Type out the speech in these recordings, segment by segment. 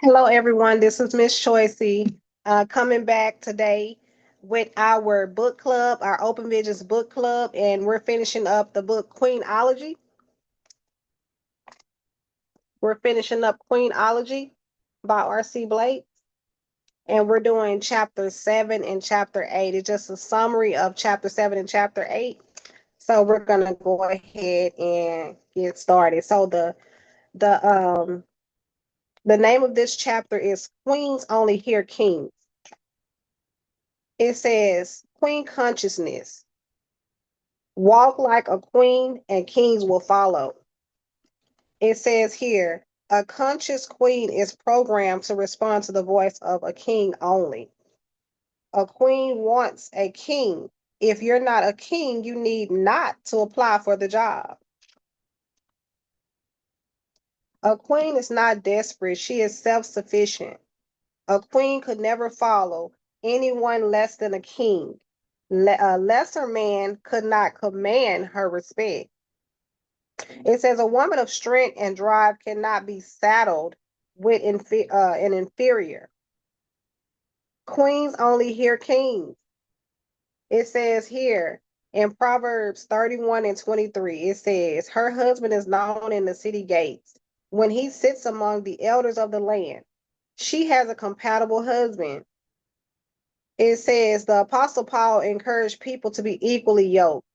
Hello, everyone. This is Miss Choicey coming back today with our book club, our Open Visions book club, and we're finishing up the book Queenology. We're finishing up Queenology by R.C. Blake, and we're doing chapter 7 and chapter 8. It's just a summary of chapter 7 and chapter 8. So we're gonna go ahead and get started. So the the name of this chapter is Queens Only Hear Kings. It says, Queen consciousness, walk like a queen and kings will follow. It says here, a conscious queen is programmed to respond to the voice of a king only. A queen wants a king. If you're not a king, you need not to apply for the job. A queen is not desperate, she is self sufficient. A queen could never follow anyone less than a king. A lesser man could not command her respect. It says a woman of strength and drive cannot be saddled with an inferior. Queens only hear kings. It says here in Proverbs 31 and 23, it says, her husband is known in the city gates when he sits among the elders of the land. She has a compatible husband. It says the Apostle Paul encouraged people to be equally yoked.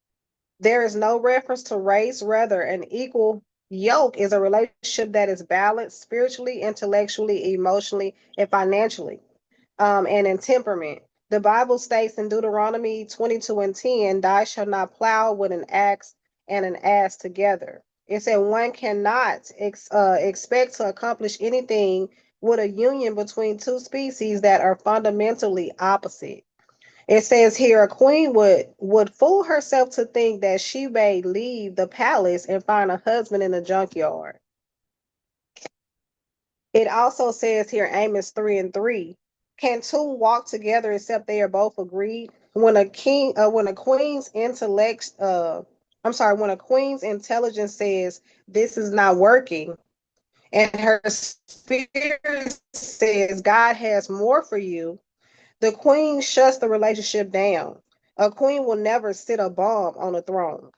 There is no reference to race, rather, an equal yoke is a relationship that is balanced spiritually, intellectually, emotionally, and financially, and in temperament. The Bible states in Deuteronomy 22 and 10, thou shalt not plow with an axe and an ass together. It said one cannot expect to accomplish anything with a union between two species that are fundamentally opposite. It says here a queen would fool herself to think that she may leave the palace and find a husband in the junkyard. It also says here Amos 3 and 3. Can two walk together except they are both agreed? When a queen's intellect, when a queen's intelligence says this is not working, and her spirit says God has more for you, the queen shuts the relationship down. A queen will never sit a bomb on a throne.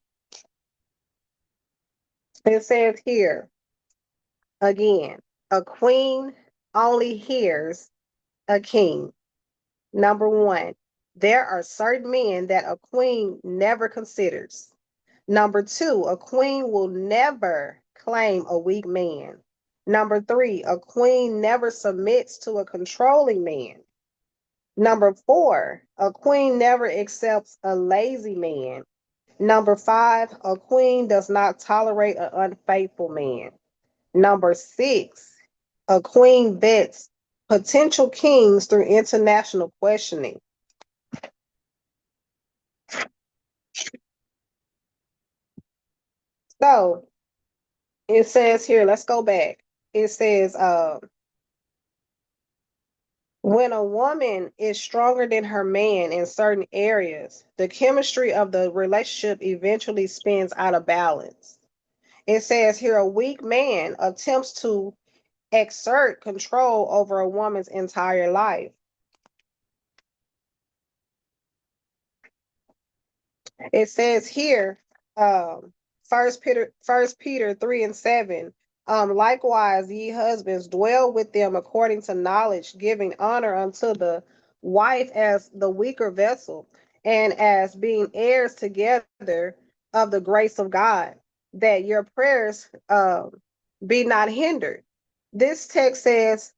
It says here again, a queen only hears a king. Number one, there are certain men that a queen never considers. Number two, a queen will never claim a weak man. Number three, a queen never submits to a controlling man. Number four, a queen never accepts a lazy man. Number five, a queen does not tolerate an unfaithful man. Number six, a queen vets potential kings through international questioning. So it says here, let's go back. It says, when a woman is stronger than her man in certain areas, the chemistry of the relationship eventually spins out of balance. It says here a weak man attempts to exert control over a woman's entire life. It says here, First Peter 3 and 7. Likewise, ye husbands, dwell with them according to knowledge, giving honor unto the wife as the weaker vessel, and as being heirs together of the grace of God, that your prayers be not hindered. This text says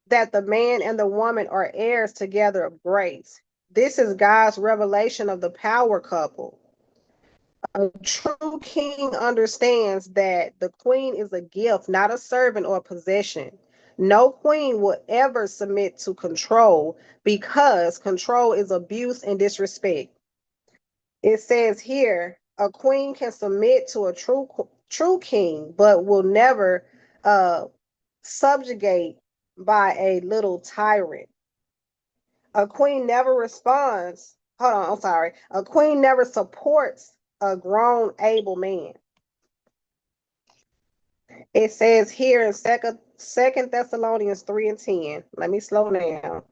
that the man and the woman are heirs together of grace. This is God's revelation of the power couple. A true king understands that the queen is a gift, not a servant or a possession. No queen will ever submit to control because control is abuse and disrespect. It says here, a queen can submit to a true king, but will never uh, subjugate by a little tyrant. A queen never responds. Hold on, I'm sorry. A queen never supports a grown, able man. It says here in Second Thessalonians 3:10. Let me slow down.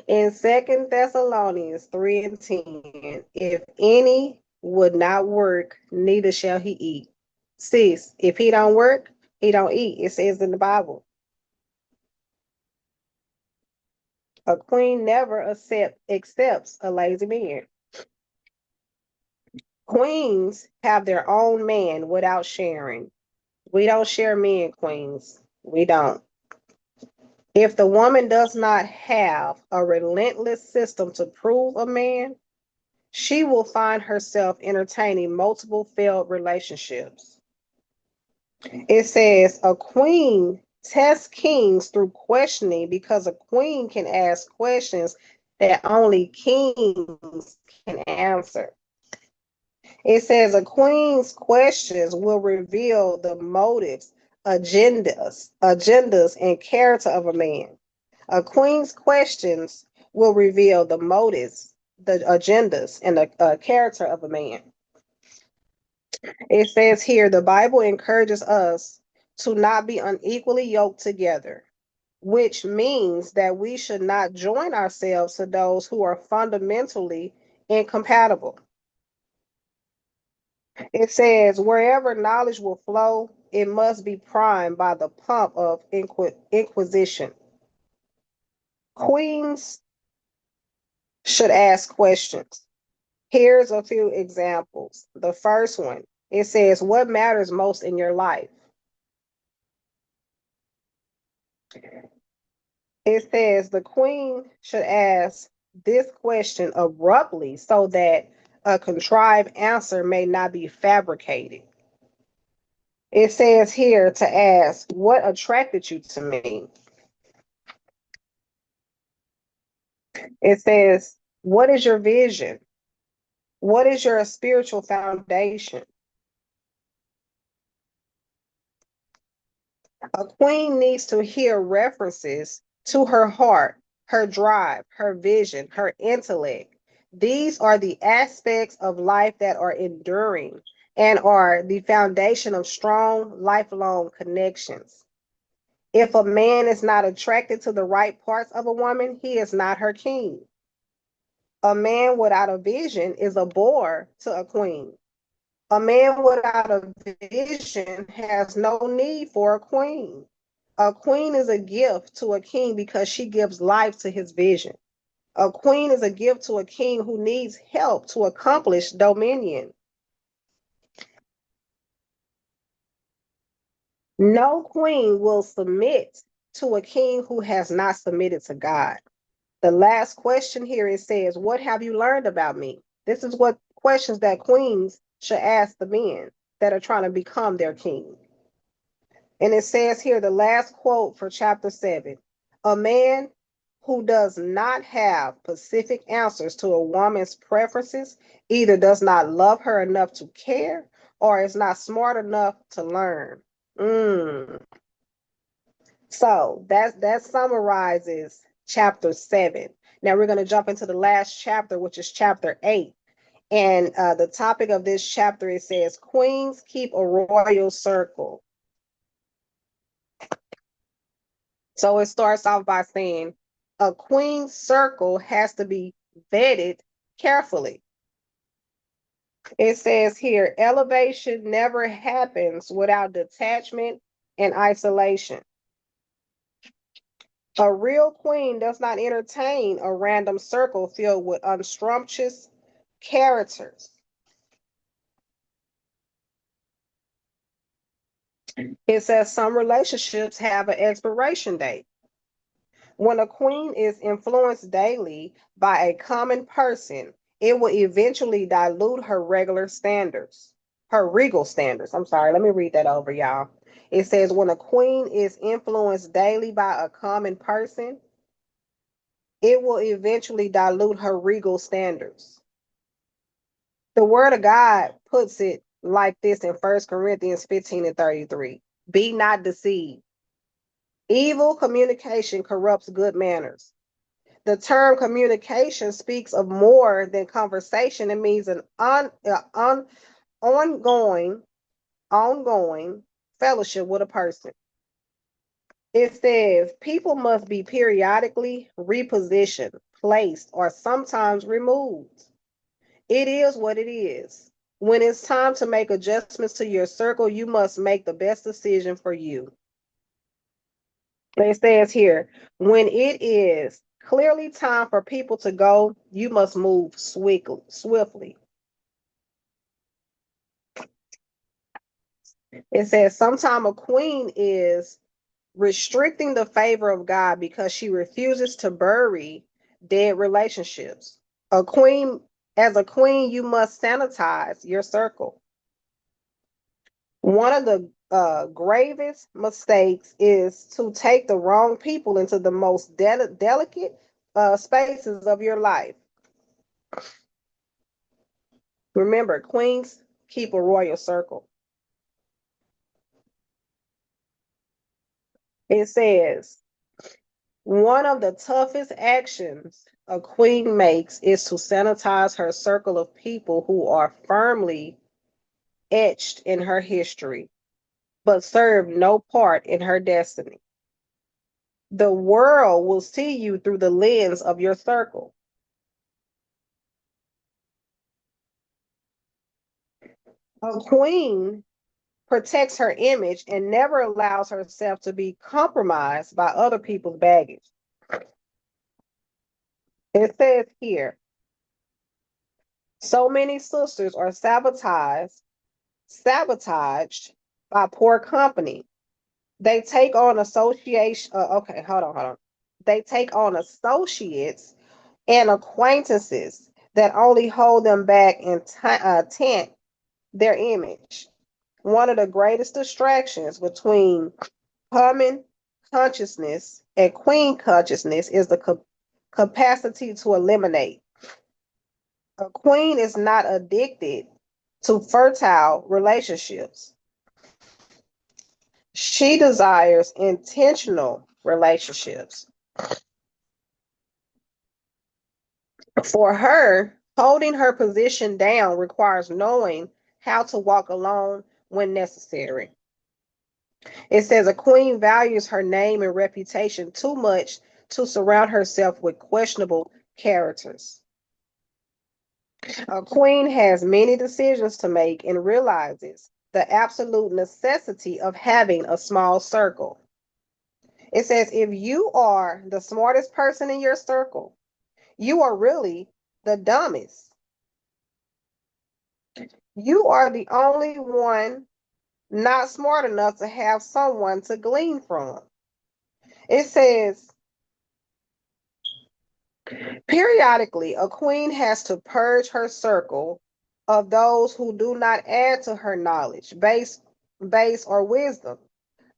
In Second Thessalonians 3:10, if any would not work, neither shall he eat. Sis, if he don't work, he don't eat. It says in the Bible. A queen never accepts a lazy man. Queens have their own man without sharing. We don't share men, queens. We don't. If the woman does not have a relentless system to prove a man, she will find herself entertaining multiple failed relationships. It says a queen tests kings through questioning because a queen can ask questions that only kings can answer. It says a queen's questions will reveal the motives, agendas, and character of a man. A queen's questions will reveal the motives, the agendas, and the character of a man. It says here the Bible encourages us to not be unequally yoked together, which means that we should not join ourselves to those who are fundamentally incompatible. It says, wherever knowledge will flow, it must be primed by the pump of inquisition. Queens should ask questions. Here's a few examples. The first one, it says, what matters most in your life? It says the queen should ask this question abruptly so that a contrived answer may not be fabricated. It says here to ask, what attracted you to me? It says, what is your vision? What is your spiritual foundation? A queen needs to hear references to her heart, her drive, her vision, her intellect. These are the aspects of life that are enduring and are the foundation of strong, lifelong connections. If a man is not attracted to the right parts of a woman, he is not her king. A man without a vision is a bore to a queen. A man without a vision has no need for a queen. A queen is a gift to a king because she gives life to his vision. A queen is a gift to a king who needs help to accomplish dominion. No queen will submit to a king who has not submitted to God. The last question here it says, what have you learned about me? This is what questions that queens should ask the men that are trying to become their king. And it says here the last quote for chapter 7, a man who does not have specific answers to a woman's preferences either does not love her enough to care or is not smart enough to learn. So that summarizes chapter 7. Now we're going to jump into the last chapter, which is chapter 8. And the topic of this chapter, it says, Queens keep a royal circle. So it starts off by saying, a queen's circle has to be vetted carefully. It says here, elevation never happens without detachment and isolation. A real queen does not entertain a random circle filled with unscrumptious characters. It says some relationships have an expiration date. When a queen is influenced daily by a common person, it will eventually dilute her regular standards, her regal standards. I'm sorry, let me read that over, y'all. It says when a queen is influenced daily by a common person, it will eventually dilute her regal standards. The word of God puts it like this in 1 Corinthians 15 and 33. Be not deceived. Evil communication corrupts good manners. The term communication speaks of more than conversation. It means an ongoing fellowship with a person. It says people must be periodically repositioned, placed, or sometimes removed. It is what it is. When it's time to make adjustments to your circle, you must make the best decision for you. It says here, when it is clearly time for people to go, you must move swiftly. It says sometime a queen is restricting the favor of God because she refuses to bury dead relationships. A queen, as a queen, you must sanitize your circle. One of the gravest mistakes is to take the wrong people into the most delicate spaces of your life. Remember, queens keep a royal circle. It says, one of the toughest actions a queen makes is to sanitize her circle of people who are firmly etched in her history, but serve no part in her destiny. The world will see you through the lens of your circle. A queen protects her image and never allows herself to be compromised by other people's baggage. It says here, so many sisters are sabotaged by poor company. They take on association. Okay, hold on. They take on associates and acquaintances that only hold them back and tint their image. One of the greatest distractions between common consciousness and queen consciousness is the capacity to eliminate. A queen is not addicted to fertile relationships. She desires intentional relationships. For her, holding her position down requires knowing how to walk alone when necessary. It says a queen values her name and reputation too much to surround herself with questionable characters. A queen has many decisions to make and realizes the absolute necessity of having a small circle. It says if you are the smartest person in your circle, you are really the dumbest. You are the only one not smart enough to have someone to glean from. It says periodically, a queen has to purge her circle of those who do not add to her knowledge, base or wisdom.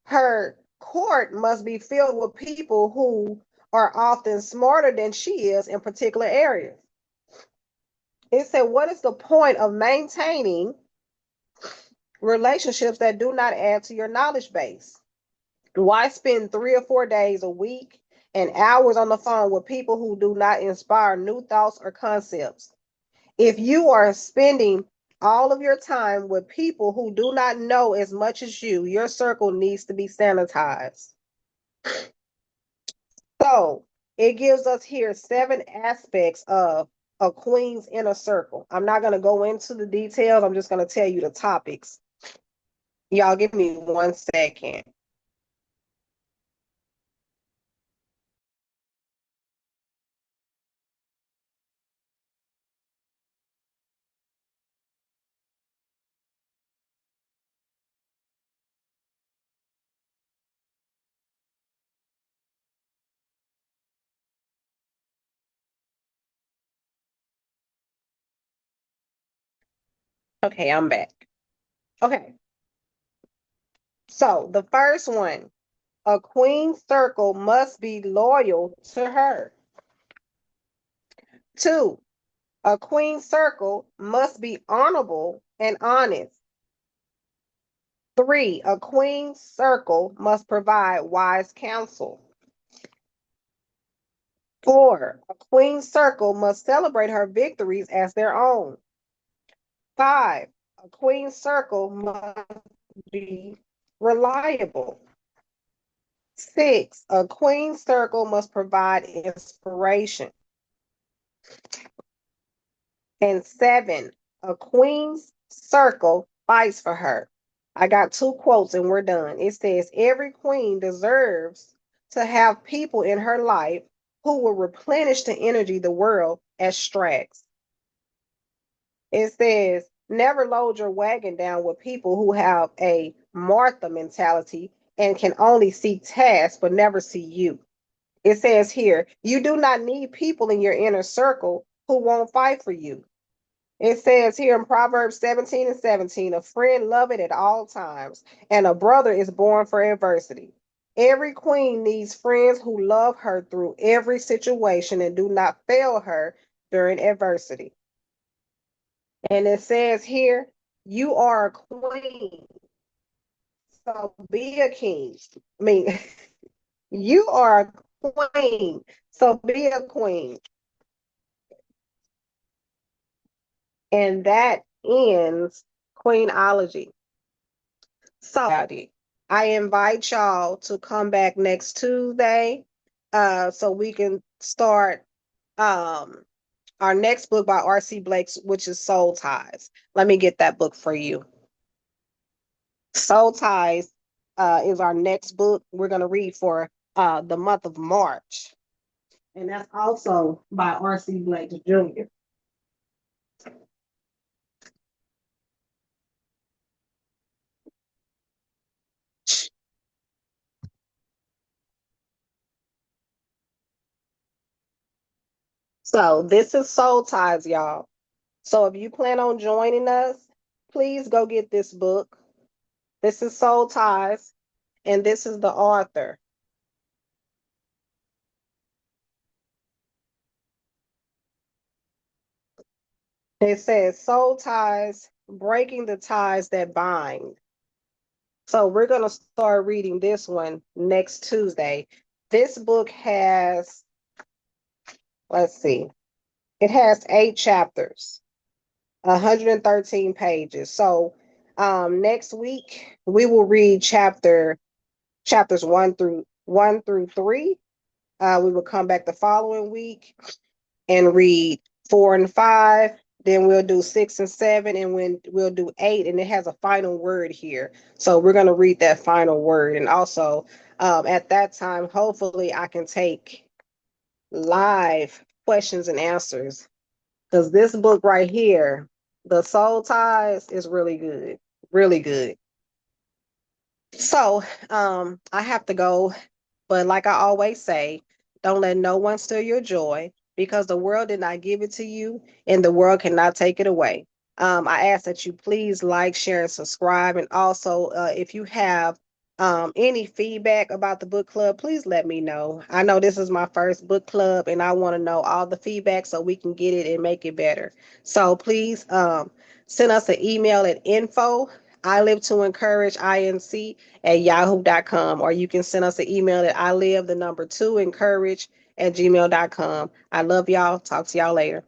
Her court must be filled with people who are often smarter than she is in particular areas. It said, what is the point of maintaining relationships that do not add to your knowledge base? Why spend 3 or 4 days a week and hours on the phone with people who do not inspire new thoughts or concepts? If you are spending all of your time with people who do not know as much as you, your circle needs to be sanitized. So it gives us here 7 aspects of a queen's inner circle. I'm not going to go into the details. I'm just going to tell you the topics. Y'all give me 1 second. Okay, I'm back. Okay, so the first one, a queen's circle must be loyal to her. 2, a queen's circle must be honorable and honest. 3, a queen's circle must provide wise counsel. 4, a queen's circle must celebrate her victories as their own. 5, a queen's circle must be reliable. 6, a queen circle must provide inspiration. And 7, a queen's circle fights for her. I got two quotes and we're done. It says, every queen deserves to have people in her life who will replenish the energy the world extracts. It says, never load your wagon down with people who have a Martha mentality and can only see tasks but never see you. It says here, you do not need people in your inner circle who won't fight for you. It says here in Proverbs 17:17, a friend loveth at all times, and a brother is born for adversity. Every queen needs friends who love her through every situation and do not fail her during adversity. And it says here, you are a queen, so be a king. I mean, you are a queen, so be a queen. And that ends Queenology. So I invite y'all to come back next Tuesday so we can start um, our next book by R.C. Blake, which is Soul Ties. Let me get that book for you. Soul Ties is our next book we're going to read for the month of March. And that's also by R.C. Blake Jr. So this is Soul Ties, y'all. So if you plan on joining us, please go get this book. This is Soul Ties, and this is the author. It says Soul Ties, Breaking the Ties That Bind. So we're going to start reading this one next Tuesday. This book has, let's see, it has 8 chapters, 113 pages. So next week we will read chapters 1 through 3. We will come back the following week and read 4 and 5. Then we'll do 6 and 7, and when we'll do 8, and it has a final word here. So we're going to read that final word. And also, at that time, hopefully, I can take live questions and answers because this book right here, The Soul Ties, is really good, really good. So, I have to go, but like I always say, don't let no one steal your joy because the world did not give it to you and the world cannot take it away. I ask that you please like, share, and subscribe. And also, if you have any feedback about the book club, please let me know. I know this is my first book club and I want to know all the feedback so we can get it and make it better. So please send us an email at info I live to encourage inc at yahoo.com, or you can send us an email at I live the number 2 encourage at gmail.com. I love y'all. Talk to y'all later.